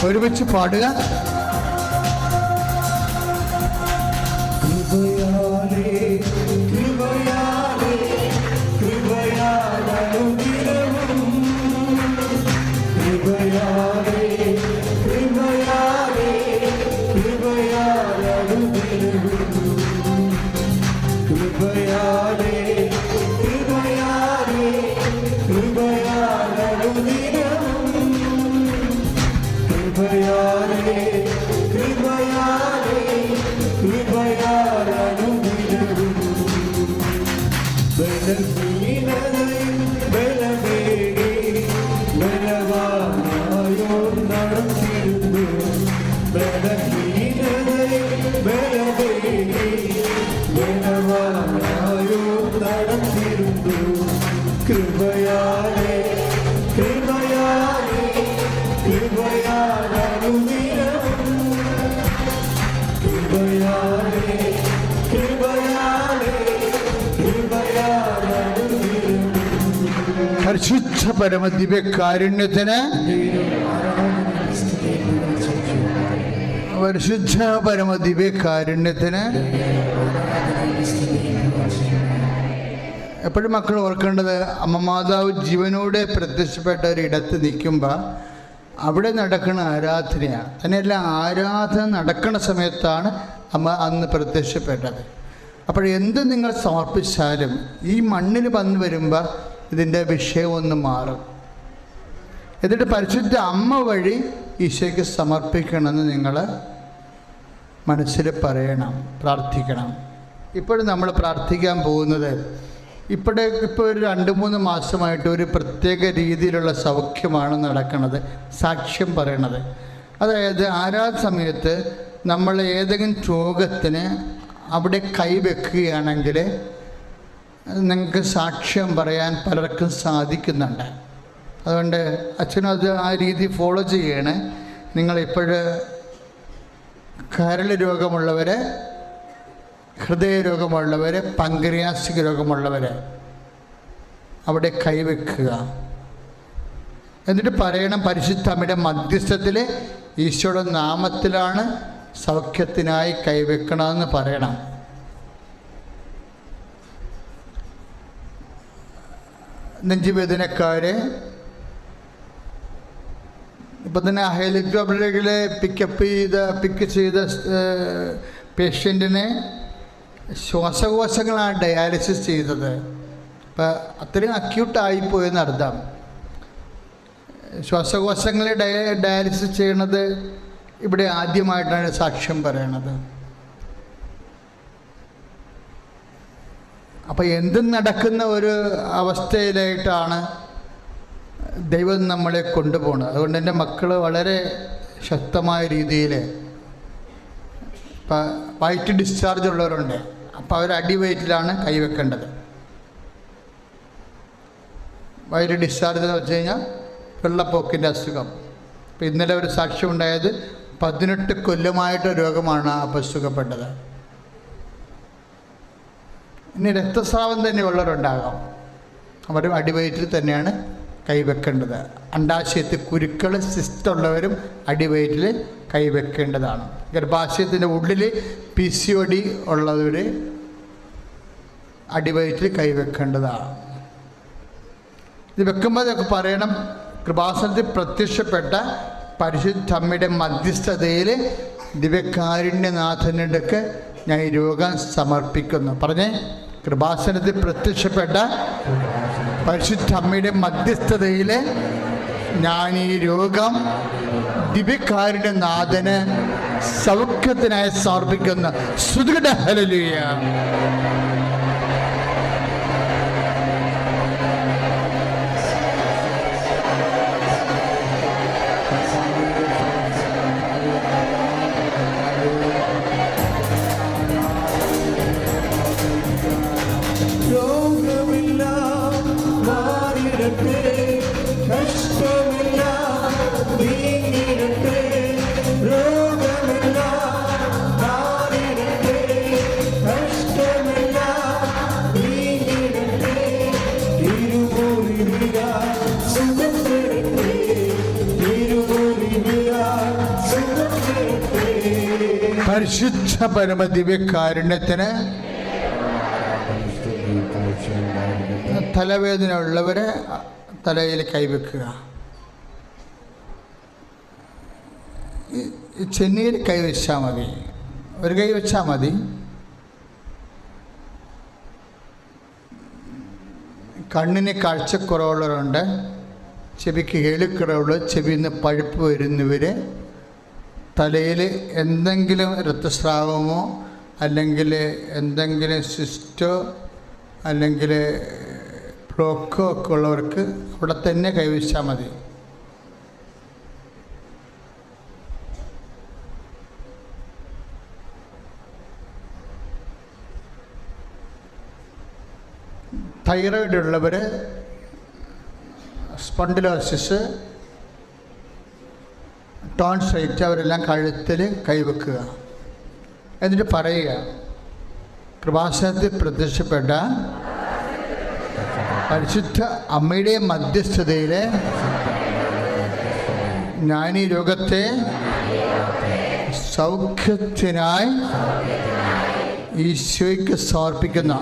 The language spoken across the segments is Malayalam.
ഒരുമിച്ച് പാടുക. പരിശുദ്ധ പരമദിവ്യകാരുണ്യത്തിന്, പരിശുദ്ധ പരമദിവ്യകാരുണ്യത്തിന്. എപ്പോഴും മക്കൾ ഓർക്കേണ്ടത്, അമ്മ മാതാവ് ജീവനോടെ പ്രത്യക്ഷപ്പെട്ട ഒരിടത്ത് നിൽക്കുമ്പോൾ അവിടെ നടക്കുന്ന ആരാധനയാണ്. തന്നെയല്ല, ആരാധന നടക്കുന്ന സമയത്താണ് അമ്മ അന്ന് പ്രത്യക്ഷപ്പെട്ടത്. അപ്പോൾ എന്ത് നിങ്ങൾ സമർപ്പിച്ചാലും ഈ മണ്ണിൽ വന്ന് വരുമ്പോൾ ഇതിൻ്റെ വിഷയം ഒന്ന് മാറും. എന്നിട്ട് പരിശുദ്ധ അമ്മ വഴി ഈശോയ്ക്ക് സമർപ്പിക്കണമെന്ന് നിങ്ങൾ മനസ്സിൽ പറയണം, പ്രാർത്ഥിക്കണം. ഇപ്പോഴും നമ്മൾ പ്രാർത്ഥിക്കാൻ പോകുന്നത്, ഇപ്പോൾ ഒരു 2-3 മാസമായിട്ട് ഒരു പ്രത്യേക രീതിയിലുള്ള സൗഖ്യമാണ് നടക്കുന്നത്, സാക്ഷ്യം പറയണത്. അതായത് ആരാധന സമയത്ത് നമ്മൾ ഏതെങ്കിലും രോഗത്തിന് അവിടെ കൈവെക്കുകയാണെങ്കിൽ നിങ്ങൾക്ക് സാക്ഷ്യം പറയാൻ പലർക്കും സാധിക്കുന്നുണ്ട്. അതുകൊണ്ട് അച്ഛനും അത് ആ രീതി ഫോളോ ചെയ്യണേ. നിങ്ങളിപ്പോഴ് കരൾ രോഗമുള്ളവർ, ഹൃദയരോഗമുള്ളവർ, പങ്ക്രിയാസിക് രോഗമുള്ളവർ അവിടെ കൈവെക്കുക. എന്നിട്ട് പറയണം, പരിശുദ്ധ അമ്മയുടെ മധ്യസ്ഥത്തിൽ ഈശോയുടെ നാമത്തിലാണ് സൗഖ്യത്തിനായി കൈവെക്കണമെന്ന് പറയണം. നെഞ്ചുവേദനക്കാർ ഇപ്പം തന്നെ ഹെലികോപ്റ്ററിലെ പിക്ക് ചെയ്ത പേഷ്യൻറ്റിനെ ശ്വാസകോശങ്ങളാണ് ഡയാലിസിസ് ചെയ്തത്. അപ്പം അത്രയും അക്യൂട്ടായിപ്പോയെന്ന് അർത്ഥം. ശ്വാസകോശങ്ങളെ ഡയാലിസിസ് ചെയ്യണത് ഇവിടെ ആദ്യമായിട്ടാണ് സാക്ഷ്യം പറയണത്. അപ്പം എന്തും നടക്കുന്ന ഒരു അവസ്ഥയിലായിട്ടാണ് ദൈവം നമ്മളെ കൊണ്ടുപോകുന്നത്. അതുകൊണ്ട് എൻ്റെ മക്കൾ വളരെ ശക്തമായ രീതിയിൽ, ഇപ്പം വയറ്റ് ഡിസ്ചാർജ് ഉള്ളവരുണ്ട്, അപ്പോൾ അവർ അടിവയറ്റിലാണ് കൈവെക്കേണ്ടത്. വയറ്റ് ഡിസ്ചാർജ് എന്ന് വെച്ച് കഴിഞ്ഞാൽ വെള്ളപ്പൊക്കിൻ്റെ അസുഖം. ഇപ്പം ഇന്നലെ ഒരു സാക്ഷ്യം ഉണ്ടായത് 18 കൊല്ലമായിട്ട് രോഗമാണ് അപ്പം സുഖപ്പെട്ടത്. ഇനി രക്തസ്രാവം തന്നെ ഉള്ളവരുണ്ടാകാം, അവർ അടിവയറ്റിൽ തന്നെയാണ് കൈവെക്കേണ്ടത്. അണ്ടാശയത്തിൽ കുരുക്കൾ, സിസ്റ്റ് ഉള്ളവരും അടിവയറ്റിൽ കൈവെക്കേണ്ടതാണ്. ഗർഭാശയത്തിൻ്റെ ഉള്ളിൽ PCOD ഉള്ളവർ അടിവയറ്റിൽ കൈവെക്കേണ്ടതാണ്. ഇത് വെക്കുമ്പോൾ അതൊക്കെ പറയണം, കൃപാസനത്തിൽ പ്രത്യക്ഷപ്പെട്ട പരിശുദ്ധ അമ്മയുടെ മധ്യസ്ഥതയിൽ ദിവ്യകാരുണ്യനാഥനുടെയൊക്കെ ഞാൻ ഈ രോഗം സമർപ്പിക്കുന്നു. പറഞ്ഞേ, കൃപാസനത്തിൽ പ്രത്യക്ഷപ്പെട്ട പരിശുദ്ധ അമ്മയുടെ മധ്യസ്ഥതയിൽ ഞാൻ ഈ രോഗം ദിവ്യകാരുണ്യനാഥന് സൗഖ്യത്തിനായി സമർപ്പിക്കുന്നു. സ്തുതിക്കട്ടെ, ഹല്ലേലൂയ. രോഗമില്ല പരിശുദ്ധ പരമദിവ്യകാരുണ്യത്തിന് തലവേദന ഉള്ളവരെ തലയിൽ കൈവെക്കുക. ചെന്നിയിൽ കൈവച്ചാൽ മതി, ഒരു കൈ വെച്ചാൽ മതി. കണ്ണിന് കാഴ്ചക്കുറവുള്ളവരുണ്ട്, ചെവിക്ക് കേൾക്കുറവുള്ള, ചെവിയിൽ നിന്ന് പഴുപ്പ് വരുന്നവർ തലയിൽ എന്തെങ്കിലും രക്തസ്രാവമോ അല്ലെങ്കിൽ എന്തെങ്കിലും സിസ്റ്റോ അല്ലെങ്കിൽ ബ്ലോക്കോ ഒക്കെ ഉള്ളവർക്ക് അവിടെ തന്നെ കൈവച്ചാൽ മതി. തൈറോയിഡ് ഉള്ളവർ, സ്പോണ്ടിലോസിസ്, ടോൺസൈറ്റ്, അവരെല്ലാം കഴുത്തിൽ കൈവെക്കുക. എന്നിട്ട് പറയുക, കൃപാസനത്തിൽ പ്രത്യക്ഷപ്പെട്ട പരിശുദ്ധ അമ്മയുടെ മധ്യസ്ഥതയിൽ ഞാൻ ഈ രോഗത്തെ സൗഖ്യത്തിനായി ഈശോയ്ക്ക് സമർപ്പിക്കുന്ന.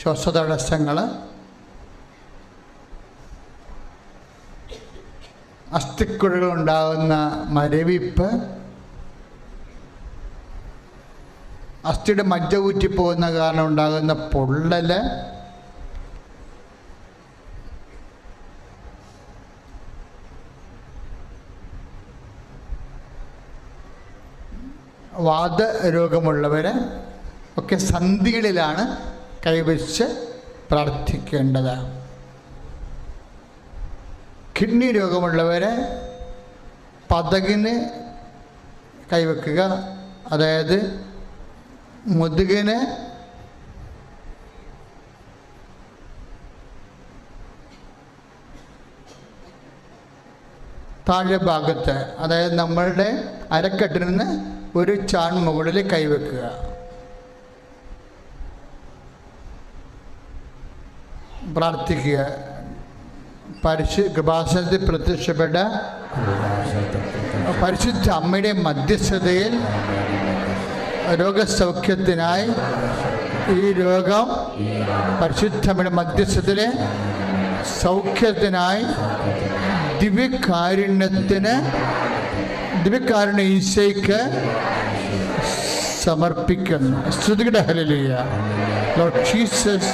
ശ്വാസതടസ്സങ്ങൾ, അസ്ഥിക്കുഴലുണ്ടാകുന്ന മരവിപ്പ്, അസ്ഥിയുടെ മജ്ജ ഊറ്റിപ്പോകുന്ന കാരണം ഉണ്ടാകുന്ന പൊള്ളൽ, വാതരോഗമുള്ളവർ ഒക്കെ സന്ധികളിലാണ് കൈവച്ച് പ്രാർത്ഥിക്കേണ്ടത്. കിഡ്നി രോഗമുള്ളവർ പതകിന് കൈവെക്കുക, അതായത് മുതുകിന് താഴെ ഭാഗത്ത്, അതായത് നമ്മളുടെ അരക്കെട്ടിൽ നിന്ന് ഒരു ചാൺ മുകളിൽ കൈവെക്കുക. പ്രാർത്ഥിക്കുക. കൃപാസനത്തിൽ പ്രത്യക്ഷപ്പെട്ട പരിശുദ്ധ അമ്മയുടെ മധ്യസ്ഥതയിൽ രോഗസൗഖ്യത്തിനായി ഈ രോഗം പരിശുദ്ധ അമ്മയുടെ മധ്യസ്ഥതയിലെ സൗഖ്യത്തിനായി ദിവ്യകാരുണ്യ ഈശോയ്ക്ക് സമർപ്പിക്കുന്നു. സ്തുതിക്കട്ടെ. Hallelujah. Lord Jesus,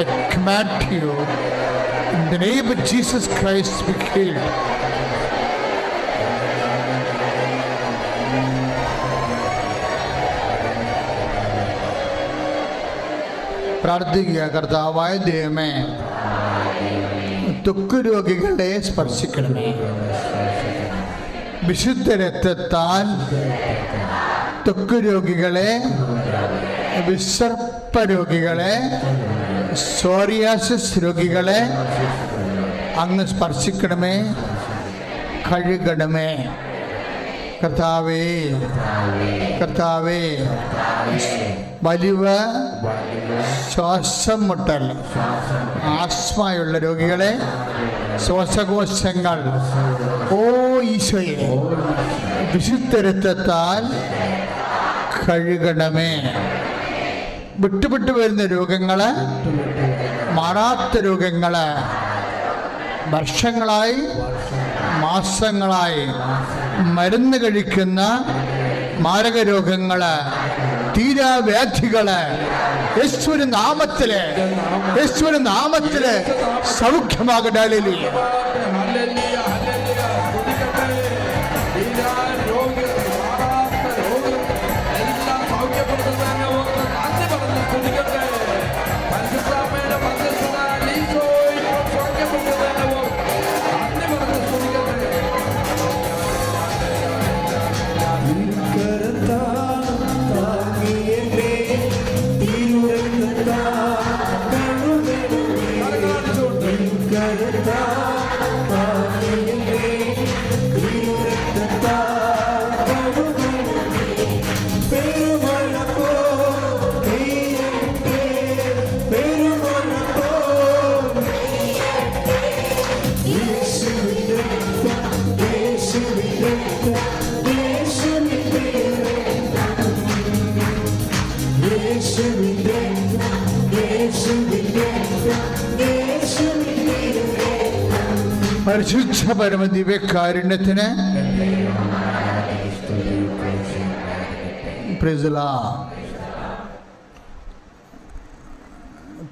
I command you in the name of Jesus Christ be healed. പ്രാർത്ഥിക്കുക. കർത്താവായ ദൈവമേ, ത്വക്ക് രോഗികളെ സ്പർശിക്കണമേ. വിശുദ്ധ രക്തത്താൽ ത്വക്ക് രോഗികളെ, വിസർപ്പ രോഗികളെ, സോറിയാസിസ് രോഗികളെ അങ്ങ് സ്പർശിക്കണമേ, കഴുകണമേ. കർത്താവേ, കർത്താവേ, വലിയ ശ്വാസം മുട്ടൽ, ആസ്മയുള്ള രോഗികളെ, ശ്വാസകോശങ്ങൾ, ഓ ഈശോയെ, വിശുദ്ധ രക്തത്താൽ കഴുകണമേ. വിട്ടുവിട്ടു വരുന്ന രോഗങ്ങൾ, മാറാത്ത രോഗങ്ങൾ, വർഷങ്ങളായി മാസങ്ങളായി മരുന്ന് കഴിക്കുന്ന മാരക രോഗങ്ങൾ, തീരാവ്യാധികൾ യേശുവിന്റെ നാമത്തില് സൗഖ്യമാകട്ടെ. ഹല്ലേലൂയ. Karata പരിശുദ്ധ പരമദിവ്യകാരുണ്യത്തിന്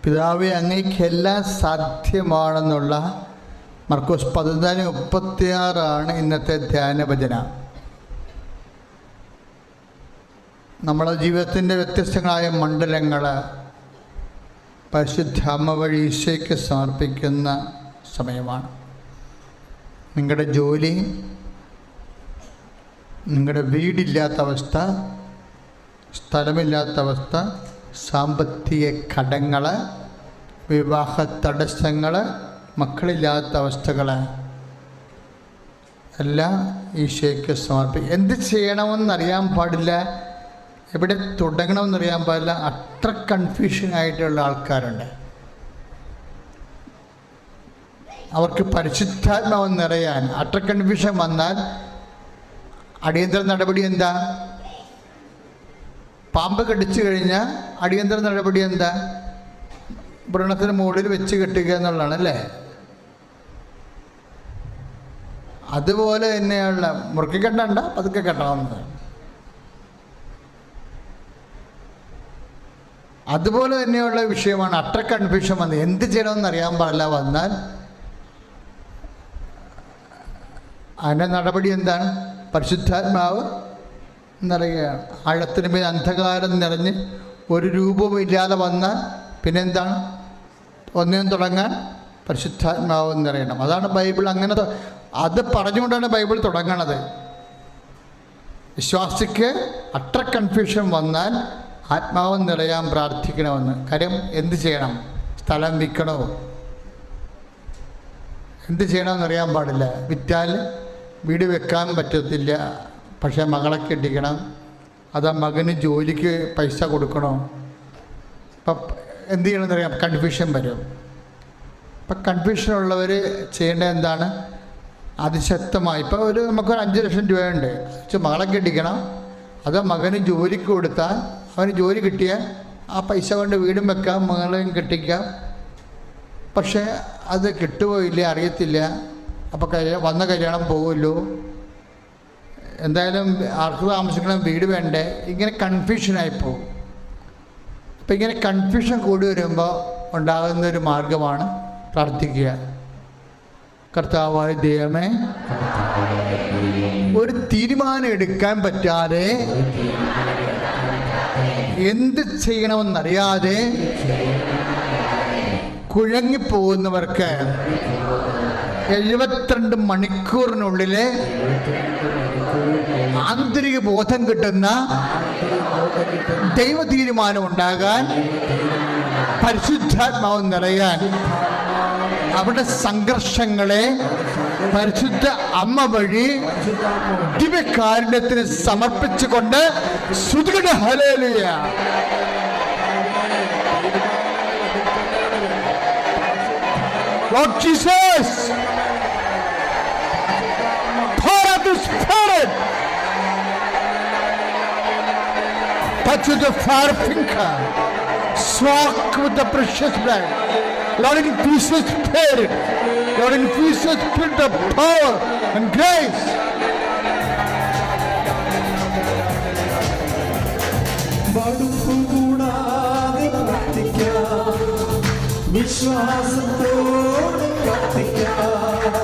പിതാവേ, അങ്ങേക്കെല്ലാം സാധ്യമാണെന്നുള്ള മർക്കോസ് 14:36 ഇന്നത്തെ ധ്യാനഭജന. നമ്മുടെ ജീവിതത്തിൻ്റെ വ്യത്യസ്തങ്ങളായ മണ്ഡലങ്ങൾ പരിശുദ്ധ അമ്മ വഴി ഈശോയ്ക്ക് സമർപ്പിക്കുന്ന സമയമാണ്. നിങ്ങളുടെ ജോലി, നിങ്ങളുടെ വീടില്ലാത്ത അവസ്ഥ, സ്ഥലമില്ലാത്ത അവസ്ഥ, സാമ്പത്തിക കടങ്ങൾ, വിവാഹ തടസ്സങ്ങൾ, മക്കളില്ലാത്ത അവസ്ഥകൾ എല്ലാം ഈശോയ്ക്ക് സമർപ്പിക്കും. എന്ത് ചെയ്യണമെന്നറിയാൻ പാടില്ല, എവിടെ തുടങ്ങണമെന്നറിയാൻ പാടില്ല. അത്ര കൺഫ്യൂഷനായിട്ടുള്ള ആൾക്കാരുണ്ട്. അവർക്ക് പരിശുദ്ധാത്മാവ് നിറയാൻ അത്ര കൺഫ്യൂഷൻ വന്നാൽ അടിയന്തര നടപടി എന്താ? പാമ്പ് കടിച്ചു കഴിഞ്ഞാൽ അടിയന്തര നടപടി എന്താ? വ്രണത്തിന് മുകളിൽ വെച്ച് കെട്ടുക എന്നുള്ളതാണ്, അല്ലേ? അതുപോലെ തന്നെയുള്ള മുറുക്കി കെട്ടണ്ട, പതുക്കെ കെട്ടണമെന്ന്. അതുപോലെ തന്നെയുള്ള വിഷയമാണ്. അത്ര കൺഫ്യൂഷൻ വന്ന് എന്ത് ചെയ്യണമെന്ന് അറിയാൻ പാടില്ല വന്നാൽ അതിൻ്റെ നടപടി എന്താണ്? പരിശുദ്ധാത്മാവ് നിറയുകയാണ്. ആഴത്തിന് മേൽ അന്ധകാരം നിറഞ്ഞ് ഒരു രൂപവും ഇല്ലാതെ വന്നാൽ പിന്നെന്താണ്? ഒന്നിനും തുടങ്ങാൻ പരിശുദ്ധാത്മാവ് നിറയണം. അതാണ് ബൈബിൾ. അങ്ങനെ അത് പറഞ്ഞുകൊണ്ടാണ് ബൈബിൾ തുടങ്ങണത്. വിശ്വാസിക്ക് അത്ര കൺഫ്യൂഷൻ വന്നാൽ ആത്മാവ് നിറയാൻ പ്രാർത്ഥിക്കണമെന്ന്. കാര്യം എന്ത് ചെയ്യണം? സ്ഥലം വിൽക്കണോ? എന്ത് ചെയ്യണമെന്നറിയാൻ പാടില്ല. വിറ്റാൽ വീട് വെക്കാൻ പറ്റത്തില്ല, പക്ഷേ മകളെ കെട്ടിക്കണം. അതാ മകന് ജോലിക്ക് പൈസ കൊടുക്കണോ? അപ്പം എന്ത് ചെയ്യണമെന്നറിയാം, കൺഫ്യൂഷൻ വരും. അപ്പം കൺഫ്യൂഷനുള്ളവർ ചെയ്യേണ്ടത് എന്താണ്? അതിശക്തമായി ഇപ്പോൾ നമുക്കൊരു 5 ലക്ഷം രൂപയുണ്ട്, മകളെ കെട്ടിക്കണം. അത് മകന് ജോലിക്ക് കൊടുത്താൽ അവന് ജോലി കിട്ടിയാൽ ആ പൈസ കൊണ്ട് വീടും വെക്കാം, മകളെയും കെട്ടിക്കാം. പക്ഷേ അത് കിട്ടുമോ ഇല്ല അറിയത്തില്ല. അപ്പോൾ വന്ന കല്യാണം പോകുമല്ലോ, എന്തായാലും ആർക്ക് താമസിക്കണം, വീട് വേണ്ടേ, ഇങ്ങനെ കൺഫ്യൂഷനായി പോകും. അപ്പം ഇങ്ങനെ കൺഫ്യൂഷൻ കൂടി വരുമ്പോൾ ഉണ്ടാകുന്നൊരു മാർഗമാണ് പ്രാർത്ഥിക്കുക. കർത്താവായ ദൈവമേ, ഒരു തീരുമാനം എടുക്കാൻ പറ്റാതെ എന്ത് ചെയ്യണമെന്നറിയാതെ കുഴങ്ങിപ്പോകുന്നവർക്ക് 72 മണിക്കൂറിനുള്ളിൽ ആന്തരിക ബോധം കിട്ടുന്ന ദൈവ തീരുമാനം ഉണ്ടാകാൻ, പരിശുദ്ധാത്മാവ് നിറയാൻ, അവിടെ സംഘർഷങ്ങളെ പരിശുദ്ധ അമ്മ വഴി ദിവ്യകാരുണ്യത്തിന് സമർപ്പിച്ചുകൊണ്ട് സ്തുതിക്കട്ടെ. Hallelujah. Lord Jesus, pour out the Spirit. Touch with the fire finger. Soak with the precious blood. Lord, increase His Spirit. Lord, increase His Spirit of power and grace. വിശ്വാസത്തോടെ പ്രാർത്ഥിക്കാം,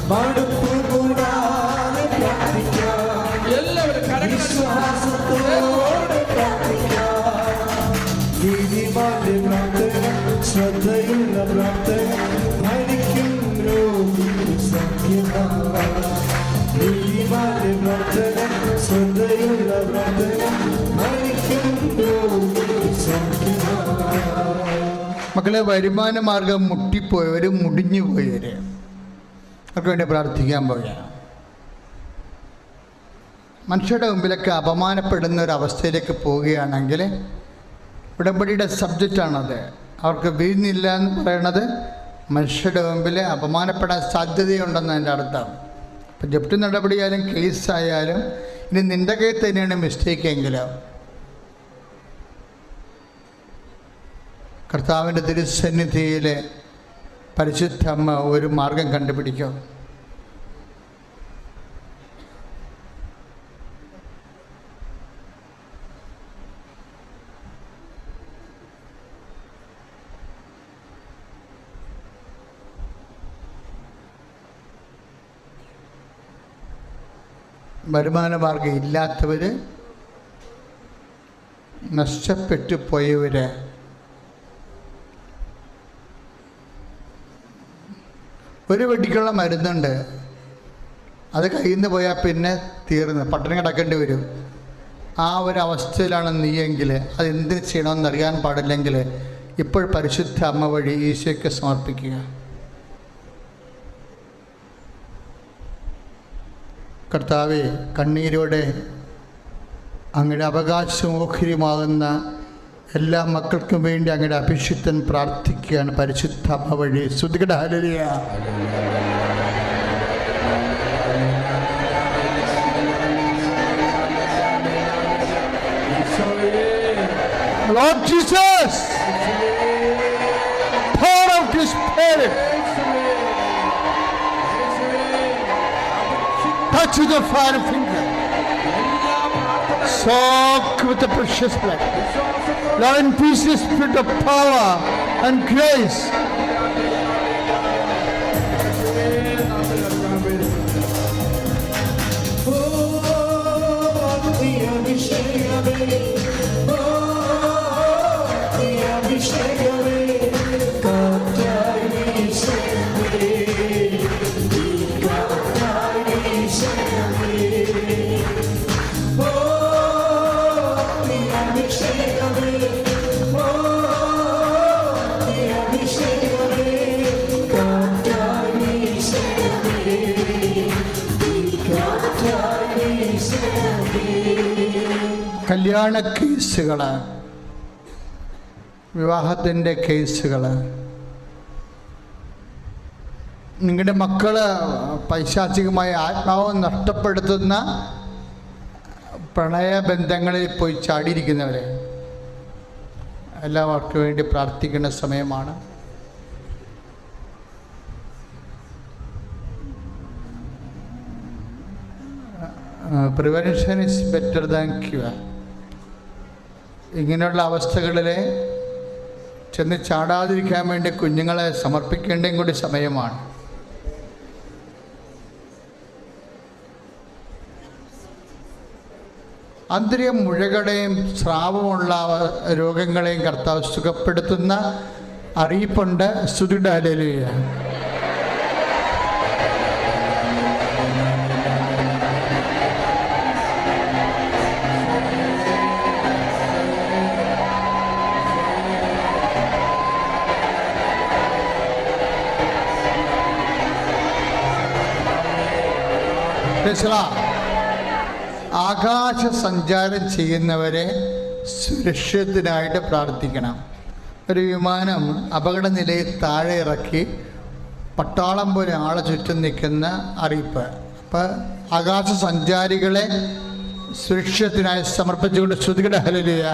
മടുപ്പ് കൂടാതെ പ്രാർത്ഥിക്കാം, വിശ്വാസത്തോടെ പ്രാർത്ഥിക്കാം. നീതിമാന്റെ പ്രാർത്ഥന, ശ്രദ്ധയുള്ള പ്രാർത്ഥന, ഭരിക്കും രോഗിക്ക് സഖ്യമാവാം. നീതിമാന്റെ പ്രാർത്ഥന, ശ്രദ്ധയുള്ള പ്രാർത്ഥന, ഭരിക്കും രോഗിക്ക് സഖ്യമാവാം. മക്കളെ, വരുമാന മാർഗം മുട്ടിപ്പോയവർ, മുടിഞ്ഞു പോയവർ അവർക്ക് വേണ്ടി പ്രാർത്ഥിക്കാൻ പോവുകയാണ്. മനുഷ്യരുടെ മുമ്പിലൊക്കെ അപമാനപ്പെടുന്ന ഒരു അവസ്ഥയിലേക്ക് പോവുകയാണെങ്കിൽ ഉടമ്പടിയുടെ സബ്ജക്റ്റാണത്. അവർക്ക് വീഴുന്നില്ല എന്ന് പറയണത് മനുഷ്യരുടെ മുമ്പിൽ അപമാനപ്പെടാൻ സാധ്യതയുണ്ടെന്ന് എൻ്റെ അർത്ഥം. ഇപ്പം ജപ്തി നടപടിയായാലും കേസായാലും ഇനി നിൻ്റെ കയ്യിൽ തന്നെയാണ് മിസ്റ്റേക്ക് എങ്കിലോ കർത്താവിൻ്റെ തിരുസന്നിധിയിൽ പരിശുദ്ധ അമ്മ ഒരു മാർഗം കണ്ടുപിടിക്കും. വരുമാന മാർഗം ഇല്ലാത്തവർ, നഷ്ടപ്പെട്ടു പോയവർ, ഒരു വെടിക്കുള്ള മരുന്നുണ്ട്, അത് കയ്യിൽ നിന്ന് പോയാൽ പിന്നെ തീർന്ന് പട്ടിണി കിടക്കേണ്ടി വരും. ആ ഒരു അവസ്ഥയിലാണ് നീയെങ്കിൽ അതെന്തിന് ചെയ്യണമെന്ന് അറിയാൻ പാടില്ലെങ്കിൽ ഇപ്പോൾ പരിശുദ്ധ അമ്മ വഴി ഈശോയ്ക്ക് സമർപ്പിക്കുക. കർത്താവേ, കണ്ണീരോടെ അങ്ങയുടെ അവകാശമോഹരിമാകുന്ന എല്ലാ മക്കൾക്കും വേണ്ടി അങ്ങയുടെ അഭിഷിക്തൻ പ്രാർത്ഥിക്കുകയാണ് പരിശുദ്ധ അമ്മ വഴി. സ്തുതിക്കട്ടെ, hallelujah. Lord Jesus, pour out His Spirit. Touch with the fire finger. Soak with the precious blood. Lord, increase the spirit of power and grace. കല്യാണ കേസുകൾ, വിവാഹത്തിൻ്റെ കേസുകൾ, നിങ്ങളുടെ മക്കൾ പൈശാചികമായ ആത്മാവ് നഷ്ടപ്പെടുത്തുന്ന പ്രണയബന്ധങ്ങളിൽ പോയി ചാടിയിരിക്കുന്നവരെ എല്ലാവർക്കും വേണ്ടി പ്രാർത്ഥിക്കേണ്ട സമയമാണ്. Prevention is better than cure. ഇങ്ങനെയുള്ള അവസ്ഥകളിൽ ചെന്ന് ചാടാതിരിക്കാൻ വേണ്ടി കുഞ്ഞുങ്ങളെ സമർപ്പിക്കേണ്ടതും കൂടി സമയമാണ്. ആന്തരിക മുഴകളെയും സ്രാവമുള്ള രോഗങ്ങളെയും കർത്താവ് സുഖപ്പെടുത്തുന്ന അറിയിപ്പുണ്ട്. സ്തുതിയുടെ ഹല്ലേലൂയ. ആകാശ സഞ്ചാരം ചെയ്യുന്നവരെ സുരക്ഷിതത്തിനായിട്ട് പ്രാർത്ഥിക്കണം. ഒരു വിമാനം അപകട നിലയിൽ താഴെ ഇറക്കി പട്ടാളം പോലെ ആളെ ചുറ്റും നിൽക്കുന്ന അറിയിപ്പ്. അപ്പം ആകാശ സഞ്ചാരികളെ സുരക്ഷിതത്തിനായി സമർപ്പിച്ചുകൊണ്ട് ശ്രുതികട ഹല്ലേലൂയ.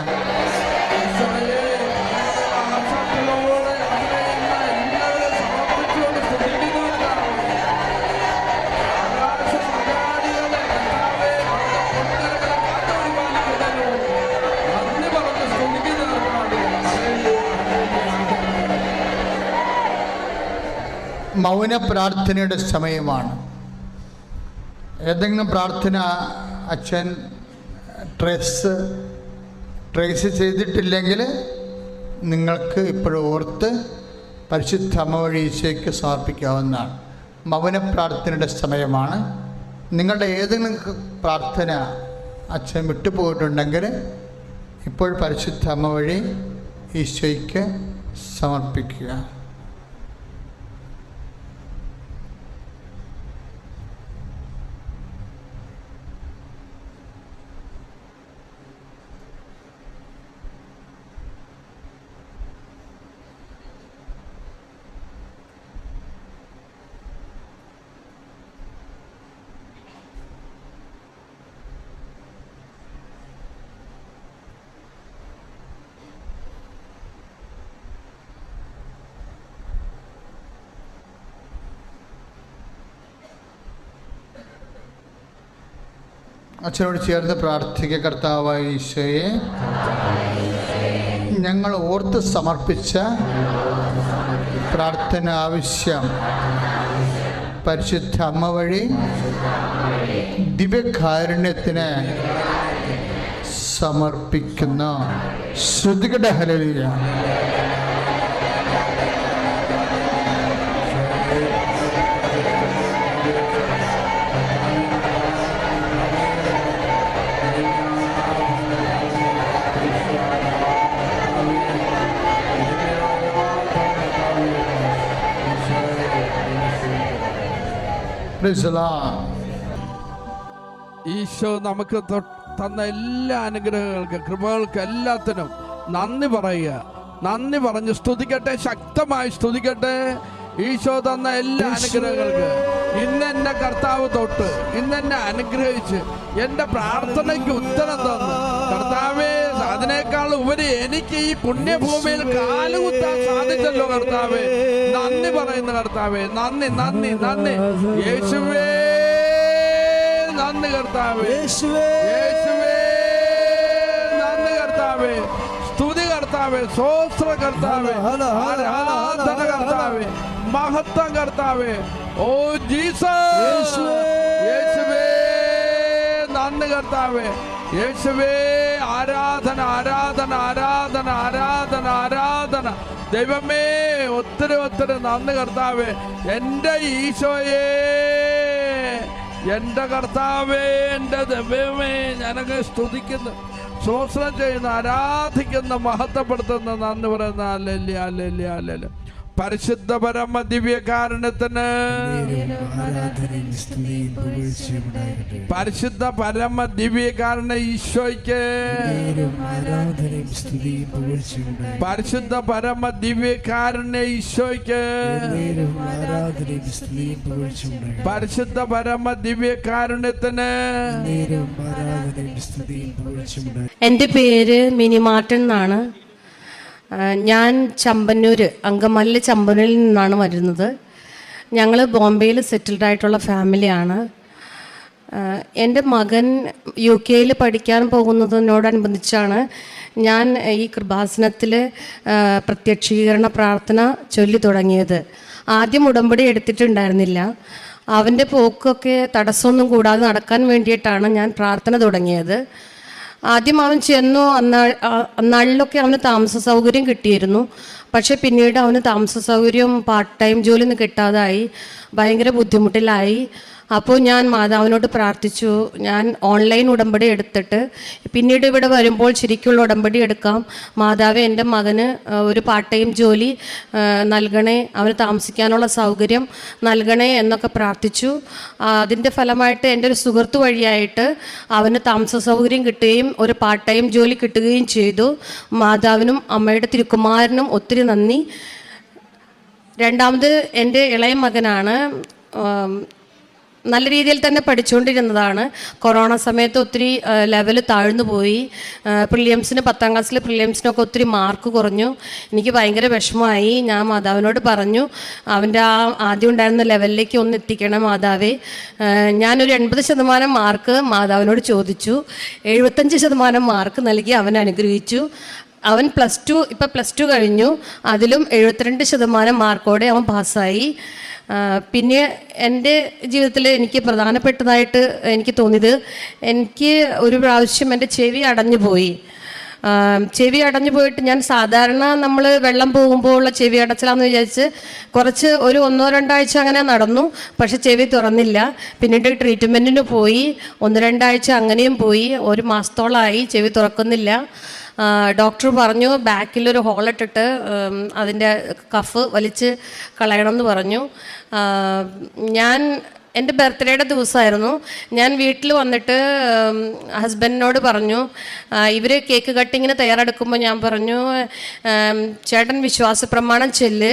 മൗന പ്രാർത്ഥനയുടെ സമയമാണ്. ഏതെങ്കിലും പ്രാർത്ഥന അച്ഛൻ ട്രേസ് ചെയ്തിട്ടില്ലെങ്കിൽ നിങ്ങൾക്ക് ഇപ്പോഴും ഓർത്ത് പരിശുദ്ധ അമ്മ വഴി ഈശോയ്ക്ക് സമർപ്പിക്കാവുന്നതാണ്. മൗന പ്രാർത്ഥനയുടെ സമയമാണ്. നിങ്ങളുടെ ഏതെങ്കിലും പ്രാർത്ഥന അച്ഛൻ വിട്ടുപോയിട്ടുണ്ടെങ്കിൽ ഇപ്പോൾ പരിശുദ്ധ അമ്മ വഴി ഈശോയ്ക്ക് സമർപ്പിക്കുക. അച്ഛനോട് ചേർന്ന് പ്രാർത്ഥിക്കുക. കർത്താവായ ഈശോയെ, ഞങ്ങൾ ഓർത്ത് സമർപ്പിച്ച പ്രാർത്ഥന ആവശ്യം പരിശുദ്ധ അമ്മ വഴി ദിവ്യകാരുണ്യത്തിന് സമർപ്പിക്കുന്നു. ശ്രുതികട ഹല്ലേലൂയ. ഈശോ നമുക്ക് തന്ന എല്ലാ അനുഗ്രഹങ്ങൾക്കും കൃപകൾക്കും എല്ലാത്തിനും നന്ദി പറയുക. നന്ദി പറഞ്ഞ് സ്തുതിക്കട്ടെ, ശക്തമായി സ്തുതിക്കട്ടെ. ഈശോ തന്ന എല്ലാ അനുഗ്രഹങ്ങൾക്ക് ഇന്നെന്നെ കർത്താവ് തൊട്ട് ഇന്നെന്നെ അനുഗ്രഹിച്ച് എൻ്റെ പ്രാർത്ഥനയ്ക്ക് ഉത്തരം തന്നു. കർത്താവേ, അതിനേക്കാൾ ഉപരി എനിക്ക് ഈ പുണ്യഭൂമിയിൽ കാലുകുത്താൻ സാധിച്ചല്ലോ കർത്താവേ. നന്ദി പറയുന്ന കർത്താവേ, നന്ദി നന്ദി നന്ദി. യേശുവേ നന്ദി കർത്താവേ, യേശുവേ നന്ദി കർത്താവേ, സ്തുതി കർത്താവേ, സ്തോത്ര കർത്താവേ, ആരാധന കർത്താവേ, മഹത്വം കർത്താവേ. ഓ ജീസസ്, യേശുവേ നന്ദി കർത്താവേ, യേശുവേ ആരാധന ആരാധന ആരാധന ആരാധന ആരാധന. ദൈവമേ ഒത്തിരി ഒത്തിരി നന്ദി കർത്താവേ. എൻ്റെ ഈശോയേ, എൻ്റെ കർത്താവേ, എൻ്റെ ദൈവമേ, ഞാനങ്ങ് സ്തുതിക്കുന്നു, സ്തോത്രം ചെയ്യുന്നു, ആരാധിക്കുന്ന, മഹത്വപ്പെടുത്തുന്ന, നന്ദി പറയുന്ന. Hallelujah hallelujah hallelujah. പരിശുദ്ധ പരമ ദിവ്യകാരുണ്യത്തിന്, പരിശുദ്ധ പരമ ദിവ്യകാരുണ്യ ഈശോയ്ക്ക്, പരിശുദ്ധ പരമ ദിവ്യകാരുണ്യ ഈശോയ്ക്ക്, പരിശുദ്ധ പരമ ദിവ്യകാരുണ്യത്തിന്. എൻ്റെ പേര് മിനി മാർട്ടിൻ എന്നാണ്. ഞാൻ ചമ്പന്നൂർ, അങ്കമാലി ചമ്പന്നൂരിൽ നിന്നാണ് വരുന്നത്. ഞങ്ങൾ ബോംബെയിൽ സെറ്റിൽഡ് ആയിട്ടുള്ള ഫാമിലിയാണ്. എൻ്റെ മകൻ UK പഠിക്കാൻ പോകുന്നതിനോടനുബന്ധിച്ചാണ് ഞാൻ ഈ കൃപാസനത്തിൽ പ്രത്യക്ഷീകരണ പ്രാർത്ഥന ചൊല്ലി തുടങ്ങിയത്. ആദ്യം ഉടമ്പടി എടുത്തിട്ടുണ്ടായിരുന്നില്ല. അവൻ്റെ പോക്കൊക്കെ തടസ്സമൊന്നും കൂടാതെ നടക്കാൻ വേണ്ടിയിട്ടാണ് ഞാൻ പ്രാർത്ഥന തുടങ്ങിയത്. ആദ്യം അവൻ ചെന്നു, അന്നാളിലൊക്കെ അവന് താമസ സൗകര്യം കിട്ടിയിരുന്നു. പക്ഷെ പിന്നീട് അവന് താമസ സൗകര്യം പാർട്ട് ടൈം ജോലിയൊന്നും കിട്ടാതായി, ഭയങ്കര ബുദ്ധിമുട്ടിലായി. അപ്പോൾ ഞാൻ മാതാവിനോട് പ്രാർത്ഥിച്ചു, ഞാൻ ഓൺലൈൻ ഉടമ്പടി എടുത്തിട്ട് പിന്നീട് ഇവിടെ വരുമ്പോൾ ശരിക്കുള്ള ഉടമ്പടി എടുക്കാം. മാതാവേ, എൻ്റെ മകന് ഒരു പാർട്ട് ടൈം ജോലി നൽകണേ, അവന് താമസിക്കാനുള്ള സൗകര്യം നൽകണേ എന്നൊക്കെ പ്രാർത്ഥിച്ചു. അതിൻ്റെ ഫലമായിട്ട് എൻ്റെ ഒരു സുഹൃത്ത് വഴിയായിട്ട് അവന് താമസ സൗകര്യം കിട്ടുകയും ഒരു പാർട്ട് ടൈം ജോലി കിട്ടുകയും ചെയ്തു. മാതാവിനും അമ്മയുടെ തിരുക്കുമാരനും ഒത്തിരി നന്ദി. രണ്ടാമത് എൻ്റെ ഇളയ മകനാണ്. നല്ല രീതിയിൽ തന്നെ പഠിച്ചുകൊണ്ടിരുന്നതാണ്. കൊറോണ സമയത്ത് ഒത്തിരി ലെവൽ താഴ്ന്നു പോയി. പ്രിലിയംസിന് 10ാം ക്ലാസ്സിലെ പ്രിലിയംസിനൊക്കെ ഒത്തിരി മാർക്ക് കുറഞ്ഞു. എനിക്ക് ഭയങ്കര വിഷമമായി. ഞാൻ മാതാവിനോട് പറഞ്ഞു, അവൻ്റെ ആ ആദ്യം ഉണ്ടായിരുന്ന ലെവലിലേക്ക് ഒന്ന് എത്തിക്കണം മാതാവേ. ഞാനൊരു 80% മാർക്ക് മാതാവിനോട് ചോദിച്ചു. 75% മാർക്ക് നൽകി അവൻ അനുഗ്രഹിച്ചു. അവൻ ഇപ്പം പ്ലസ് ടു കഴിഞ്ഞു. അതിലും 72% മാർക്കോടെ അവൻ പാസ്സായി. പിന്നെ എൻ്റെ ജീവിതത്തിൽ എനിക്ക് പ്രധാനപ്പെട്ടതായിട്ട് എനിക്ക് തോന്നിയത്, എനിക്ക് ഒരു പ്രാവശ്യം എൻ്റെ ചെവി അടഞ്ഞു പോയി. ചെവി അടഞ്ഞു പോയിട്ട് ഞാൻ സാധാരണ നമ്മൾ വെള്ളം പോകുമ്പോൾ ഉള്ള ചെവി അടച്ചിലാന്ന് വിചാരിച്ച് കുറച്ച് ഒരു 1-2 ആഴ്ച അങ്ങനെ നടന്നു. പക്ഷെ ചെവി തുറന്നില്ല. പിന്നീട് ട്രീറ്റ്മെൻറ്റിന് പോയി. 1-2 ആഴ്ച അങ്ങനെയും പോയി. 1 മാസത്തോളമായി ചെവി തുറക്കുന്നില്ല. ഡോക്ടർ പറഞ്ഞു ബാക്കിലൊരു ഹോളിട്ടിട്ട് അതിൻ്റെ കഫ് വലിച്ച് കളയണമെന്ന് പറഞ്ഞു. ഞാൻ എൻ്റെ ബർത്ത്ഡേയുടെ ദിവസമായിരുന്നു. ഞാൻ വീട്ടിൽ വന്നിട്ട് ഹസ്ബൻഡിനോട് പറഞ്ഞു, ഇവർ കേക്ക് കട്ടിങ്ങിന് തയ്യാറെടുക്കുമ്പോൾ ഞാൻ പറഞ്ഞു, ചേട്ടൻ വിശ്വാസ പ്രമാണം ചെല്ല്,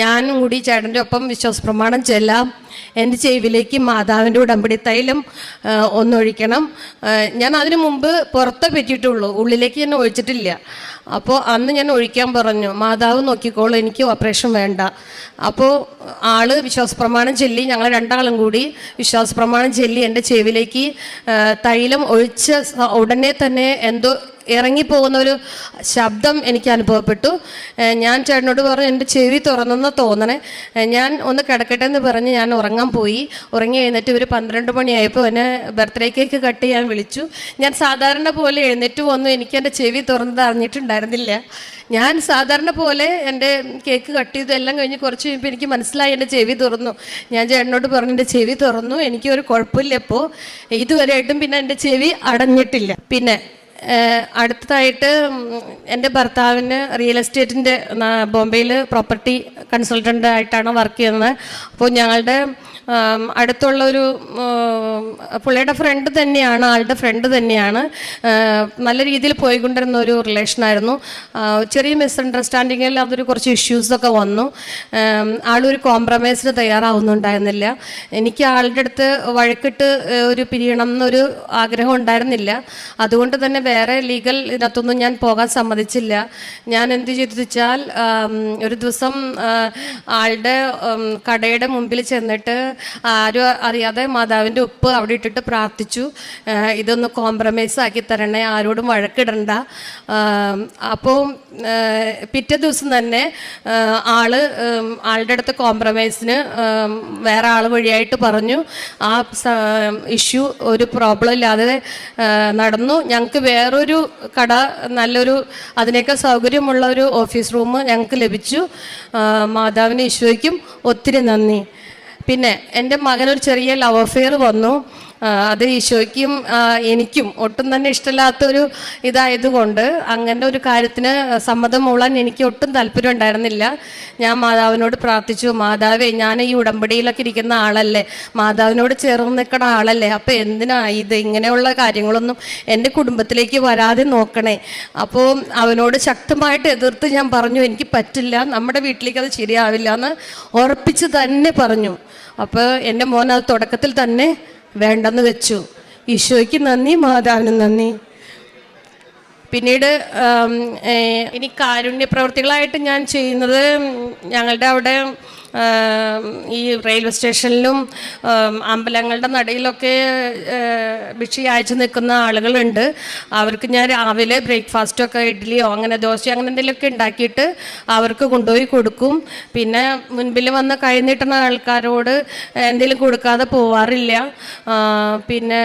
ഞാനും കൂടി ചേട്ടൻ്റെ ഒപ്പം വിശ്വാസ പ്രമാണം ചെല്ലാം. എൻ്റെ ചെവിയിലേക്ക് മാതാവിൻ്റെ ഉടമ്പടി തൈലം ഒന്നൊഴിക്കണം. ഞാൻ അതിനു മുമ്പ് പുറത്തേ പറ്റിയിട്ടുള്ളൂ, ഉള്ളിലേക്ക് ഞാൻ ഒഴിച്ചിട്ടില്ല. അപ്പോൾ അന്ന് ഞാൻ ഒഴിക്കാൻ പറഞ്ഞു. മാതാവ് നോക്കിക്കോളൂ, എനിക്ക് ഓപ്പറേഷൻ വേണ്ട. അപ്പോൾ ആള് വിശ്വാസപ്രമാണം ചൊല്ലി, ഞങ്ങൾ 2 ആളും കൂടി വിശ്വാസപ്രമാണം ചൊല്ലി എൻ്റെ ചെവിയിലേക്ക് തൈലം ഒഴിച്ച ഉടനെ തന്നെ എന്തോ ഇറങ്ങിപ്പോകുന്ന ഒരു ശബ്ദം എനിക്ക് അനുഭവപ്പെട്ടു. ഞാൻ ചേട്ടനോട് പറഞ്ഞു എൻ്റെ ചെവി തുറന്നെന്ന് തോന്നണേ, ഞാൻ ഒന്ന് കിടക്കട്ടെ എന്ന് പറഞ്ഞ് ഞാൻ ഉറങ്ങാൻ പോയി. ഉറങ്ങി എഴുന്നേറ്റ് ഒരു 12 മണിയായപ്പോൾ എന്നെ ബർത്ത്ഡേ കേക്ക് കട്ട് ചെയ്യാൻ വിളിച്ചു. ഞാൻ സാധാരണ പോലെ എഴുന്നേറ്റ് വന്നു. എനിക്ക് എൻ്റെ ചെവി തുറന്നത് അറിഞ്ഞിട്ടുണ്ടായിരുന്നില്ല. ഞാൻ സാധാരണ പോലെ എൻ്റെ കേക്ക് കട്ട് ചെയ്തു എല്ലാം കഴിഞ്ഞ് കുറച്ച് കഴിയുമ്പോൾ എനിക്ക് മനസ്സിലായി എൻ്റെ ചെവി തുറന്നു. ഞാൻ ചേട്ടനോട് പറഞ്ഞു എൻ്റെ ചെവി തുറന്നു, എനിക്കൊരു കുഴപ്പമില്ല ഇപ്പോൾ, ഇതുവരെയായിട്ടും പിന്നെ എൻ്റെ ചെവി അടഞ്ഞിട്ടില്ല. പിന്നെ അടുത്തതായിട്ട് എൻ്റെ ഭർത്താവിന് റിയൽ എസ്റ്റേറ്റിൻ്റെ ബോംബെയിൽ പ്രോപ്പർട്ടി കൺസൾട്ടൻ്റ് ആയിട്ടാണ് വർക്ക് ചെയ്യുന്നത്. അപ്പോൾ ഞങ്ങളുടെ അടുത്തുള്ളൊരു പുള്ളിയുടെ ഫ്രണ്ട് തന്നെയാണ്, ആളുടെ ഫ്രണ്ട് തന്നെയാണ്. നല്ല രീതിയിൽ പോയിക്കൊണ്ടിരുന്ന ഒരു റിലേഷനായിരുന്നു. ചെറിയ മിസ്അണ്ടർസ്റ്റാൻഡിങ്ങിൽ അതൊരു കുറച്ച് ഇഷ്യൂസൊക്കെ വന്നു. ആളൊരു കോംപ്രമൈസിന് തയ്യാറാവുന്നുണ്ടായിരുന്നില്ല. എനിക്ക് ആളുടെ അടുത്ത് വഴക്കിട്ട് ഒരു പിരിയണം എന്നൊരു ആഗ്രഹം ഉണ്ടായിരുന്നില്ല. അതുകൊണ്ട് തന്നെ വേറെ ലീഗൽ ഇതിനകത്തൊന്നും ഞാൻ പോകാൻ സമ്മതിച്ചില്ല. ഞാൻ എന്ത് ചെയ്തു വെച്ചാൽ ഒരു ദിവസം ആളുടെ കടയുടെ മുമ്പിൽ ചെന്നിട്ട് ആരും അറിയാതെ മാതാവിൻ്റെ ഉപ്പ് അവിടെ ഇട്ടിട്ട് പ്രാർത്ഥിച്ചു, ഇതൊന്ന് കോംപ്രമൈസ് ആക്കി തരണേ, ആരോടും വഴക്കിടണ്ട. അപ്പോൾ പിറ്റേ ദിവസം തന്നെ ആളുടെ അടുത്ത് കോംപ്രമൈസിന് വേറെ ആൾ വഴിയായിട്ട് പറഞ്ഞു. ആ ഇഷ്യൂ ഒരു പ്രോബ്ലം ഇല്ലാതെ നടന്നു. ഞങ്ങൾക്ക് വേറൊരു കട, നല്ലൊരു അതിനേക്കാൾ സൗകര്യമുള്ള ഒരു ഓഫീസ് റൂം ഞങ്ങൾക്ക് ലഭിച്ചു. മാതാവിന് ഈശോയ്ക്കും ഒത്തിരി നന്ദി. പിന്നെ എൻ്റെ മകനൊരു ചെറിയ ലവ് അഫെയർ വന്നു. അത് ഈശോയ്ക്കും എനിക്കും ഒട്ടും തന്നെ ഇഷ്ടമില്ലാത്തൊരു ഇതായതുകൊണ്ട് അങ്ങനെ ഒരു കാര്യത്തിന് സമ്മതം മൂളാൻ എനിക്ക് ഒട്ടും താല്പര്യം ഉണ്ടായിരുന്നില്ല. ഞാൻ മാതാവിനോട് പ്രാർത്ഥിച്ചു, മാതാവേ, ഞാൻ ഈ ഉടമ്പടിയിലൊക്കെ ഇരിക്കുന്ന ആളല്ലേ, മാതാവിനോട് ചേർന്ന് നിൽക്കുന്ന ആളല്ലേ, അപ്പോൾ എന്തിനാ ഇത് ഇങ്ങനെയുള്ള കാര്യങ്ങളൊന്നും എൻ്റെ കുടുംബത്തിലേക്ക് വരാതെ നോക്കണേ. അപ്പോൾ അവനോട് ശക്തമായിട്ട് എതിർത്ത് ഞാൻ പറഞ്ഞു, എനിക്ക് പറ്റില്ല, നമ്മുടെ വീട്ടിലേക്ക് അത് ശരിയാവില്ല എന്ന് ഉറപ്പിച്ച് തന്നെ പറഞ്ഞു. അപ്പോൾ എൻ്റെ മോൻ അത് തുടക്കത്തിൽ തന്നെ വേണ്ടെന്ന് വെച്ചു. ഈശോയ്ക്ക് നന്ദി, മാതാവിന് നന്ദി. പിന്നീട് ഇനി കാരുണ്യ പ്രവൃത്തികളായിട്ട് ഞാൻ ചെയ്യുന്നത്, ഞങ്ങളുടെ അവിടെ ഈ റെയിൽവേ സ്റ്റേഷനിലും അമ്പലങ്ങളുടെ നടയിലൊക്കെ ഭിക്ഷ അയച്ചു നിൽക്കുന്ന ആളുകളുണ്ട്. അവർക്ക് ഞാൻ രാവിലെ ബ്രേക്ക്ഫാസ്റ്റൊക്കെ ഇഡ്ഡലിയോ അങ്ങനെ ദോശയോ അങ്ങനെ എന്തെങ്കിലുമൊക്കെ ഉണ്ടാക്കിയിട്ട് അവർക്ക് കൊണ്ടുപോയി കൊടുക്കും. പിന്നെ മുൻപിൽ വന്ന് കൈ നീട്ടുന്ന ആൾക്കാരോട് എന്തെങ്കിലും കൊടുക്കാതെ പോവാറില്ല. പിന്നെ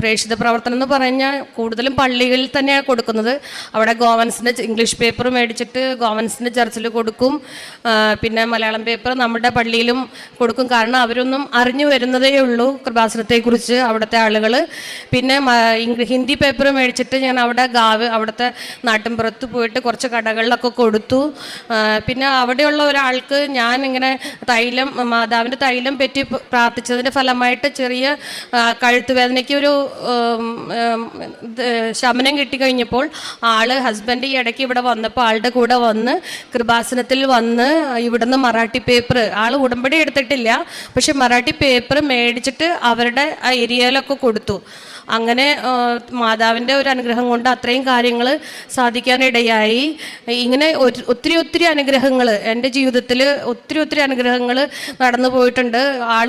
പ്രേക്ഷിത പ്രവർത്തനം എന്ന് പറഞ്ഞാൽ കൂടുതലും പള്ളികളിൽ തന്നെയാണ് കൊടുക്കുന്നത്. അവിടെ ഗോവൻസിൻ്റെ ഇംഗ്ലീഷ് പേപ്പർ മേടിച്ചിട്ട് ഗോവൻസിൻ്റെ ചർച്ചിൽ കൊടുക്കും. പിന്നെ മലയാളം പേപ്പർ നമ്മുടെ പള്ളിയിലും കൊടുക്കും. കാരണം അവരൊന്നും അറിഞ്ഞു വരുന്നതേ ഉള്ളൂ കൃപാസനത്തെക്കുറിച്ച് അവിടുത്തെ ആളുകൾ. പിന്നെ ഹിന്ദി പേപ്പർ മേടിച്ചിട്ട് ഞാൻ അവിടുത്തെ നാട്ടിൻപുറത്ത് പോയിട്ട് കുറച്ച് കടകളിലൊക്കെ കൊടുത്തു. പിന്നെ അവിടെയുള്ള ഒരാൾക്ക് ഞാൻ ഇങ്ങനെ മാതാവിൻ്റെ തൈലം പറ്റി പ്രാർത്ഥിച്ചതിൻ്റെ ഫലമായിട്ട് ചെറിയ കഴുത്ത് വേദനയ്ക്ക് ഒരു ശമനം കിട്ടിക്കഴിഞ്ഞപ്പോൾ ഹസ്ബൻഡ് ഈ ഇടയ്ക്ക് ഇവിടെ വന്നപ്പോൾ ആളുടെ കൂടെ വന്ന് കൃപാസനത്തിൽ വന്ന് ഇവിടുന്ന് മറാഠി പേപ്പർ, ഉടമ്പടി എടുത്തിട്ടില്ല, പക്ഷെ മറാഠി പേപ്പർ മേടിച്ചിട്ട് അവരുടെ ആ ഏരിയയിലൊക്കെ കൊടുത്തു. അങ്ങനെ മാതാവിൻ്റെ ഒരു അനുഗ്രഹം കൊണ്ട് അത്രയും കാര്യങ്ങൾ സാധിക്കാനിടയായി. ഇങ്ങനെ ഒത്തിരി അനുഗ്രഹങ്ങൾ എൻ്റെ ജീവിതത്തിൽ ഒത്തിരി അനുഗ്രഹങ്ങൾ നടന്നു പോയിട്ടുണ്ട്.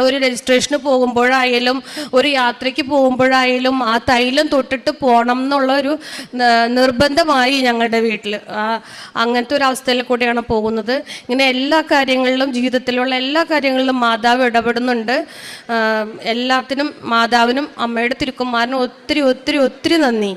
ഒരു രജിസ്ട്രേഷന് പോകുമ്പോഴായാലും ഒരു യാത്രയ്ക്ക് പോകുമ്പോഴായാലും ആ തൈലം തൊട്ടിട്ട് പോകണം എന്നുള്ളൊരു നിർബന്ധമായി ഞങ്ങളുടെ വീട്ടിൽ. അങ്ങനത്തെ ഒരു അവസ്ഥയിൽ കൂടെയാണ് പോകുന്നത്. ഇങ്ങനെ എല്ലാ കാര്യങ്ങളിലും, ജീവിതത്തിലുള്ള എല്ലാ കാര്യങ്ങളിലും മാതാവ് ഇടപെടുന്നുണ്ട്. എല്ലാത്തിനും മാതാവിനും അമ്മയുടെ തിരുക്കുമാരനും ഒത്തിരി നന്ദി.